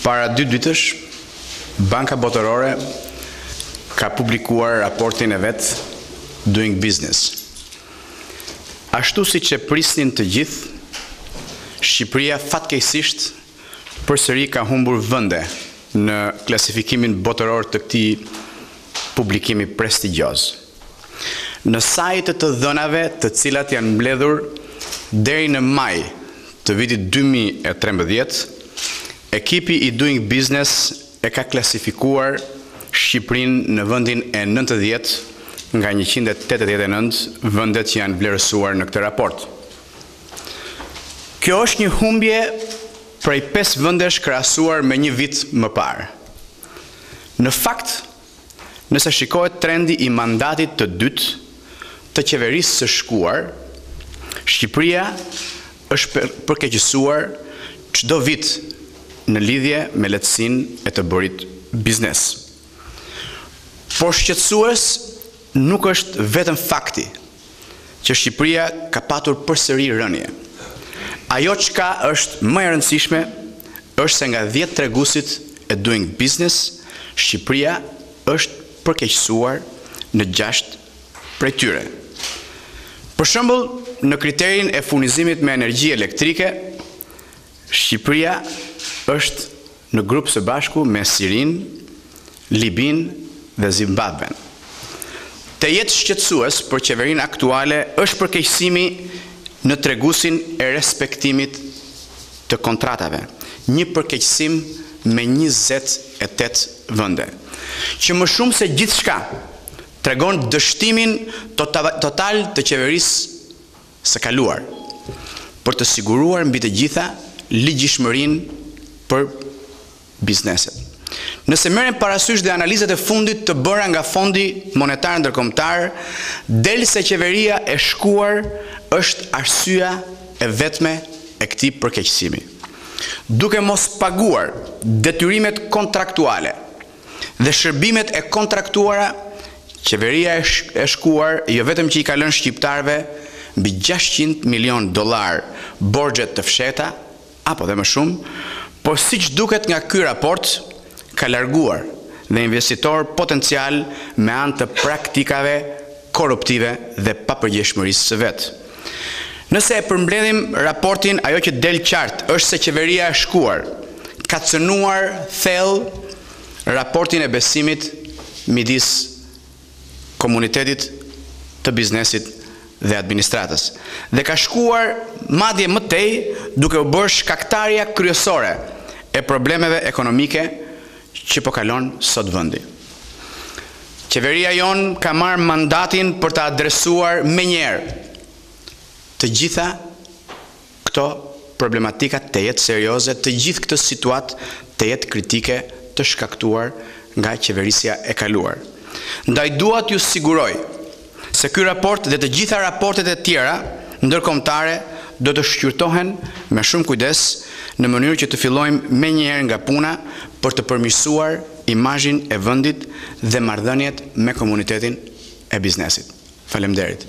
Para 2 ditësh, Banka Botërore ka publikuar raportin e vet Doing Business. Ashtu siç e prisnin të gjithë, Shqipëria fatkeqësisht përsëri ka humbur vende në klasifikimin botëror të këtij publikimi prestigjioz. Në sajtet të dhënave të cilat janë mbledhur deri në maj të vitit 2013, ekipi i Doing Business e ka klasifikuar Shqipërinë në vendin e 90 nga 189 vendet që janë vlerësuar në këtë raport. Kjo është një humbje prej 5 vendesh krahasuar me një vit më parë. Në fakt, nëse shikohet trendi i mandatit të dytë të qeverisë së shkuar, Shqipëria është përkeqësuar çdo vit në lidhje me lehtësinë e të bërit biznes. Por shqetësues nuk është vetëm fakti që Shqipëria ka patur përsëri rënje. Ajo çka është më e rëndësishme është se nga 10 treguesit e Doing Business, Shqipëria është përkeqësuar në 6 prej tyre. Për shembull, në kriterin e furnizimit me energji elektrike, Shqipëria është në grup së bashku me Sirinë, Libinë dhe Zimbabwen. Të jetë shqetësues për qeverinë aktuale është përkeqësimi në treguesin e respektimit të kontratave, një përkeqësim me 28 vende, që më shumë se gjithçka tregon dështimin total të qeverisë së kaluar për të siguruar mbi të gjitha ligjshmërinë për bizneset. Nëse merren parasysh dhe analizat e fundit të bëra nga Fondi Monetar Ndërkombëtar, del se qeveria e shkuar është arsyeja e vetme e këtij përkeqësimi. Duke mos paguar detyrimet kontraktuale dhe shërbimet e kontraktuara, qeveria e shkuar jo vetëm që i ka lënë shqiptarëve mbi $600 milion borxhe të fshehta, apo dhe më shumë, por siç duket nga ky raport, ka larguar dhe investitor potencial me anë të praktikave korruptive dhe papërgjegjshmërisë së vet. Nëse e përmbledhim raportin, ajo që del qartë është se qeveria e shkuar ka cënuar thellë raportin e besimit midis komunitetit të biznesit dhe administratës, dhe ka shkuar madje më tej duke u bërë shkaktarja kryesore e problemeve ekonomike që po kalon sot vendi. Qeveria jon ka marrë mandatin për të adresuar menjëherë të gjitha këto problematika të jetë serioze, të gjithë këtë situatë të jetë kritike të shkaktuar nga qeverisja e kaluar. Ndaj dua t'ju siguroj se ky raport dhe të gjitha raportet e tjera ndërkombëtare do të shqyrtohen me shumë kujdes në mënyrë që të fillojmë menjëherë nga puna për të përmirësuar imazhin e vendit dhe marrëdhëniet me komunitetin e biznesit. Faleminderit.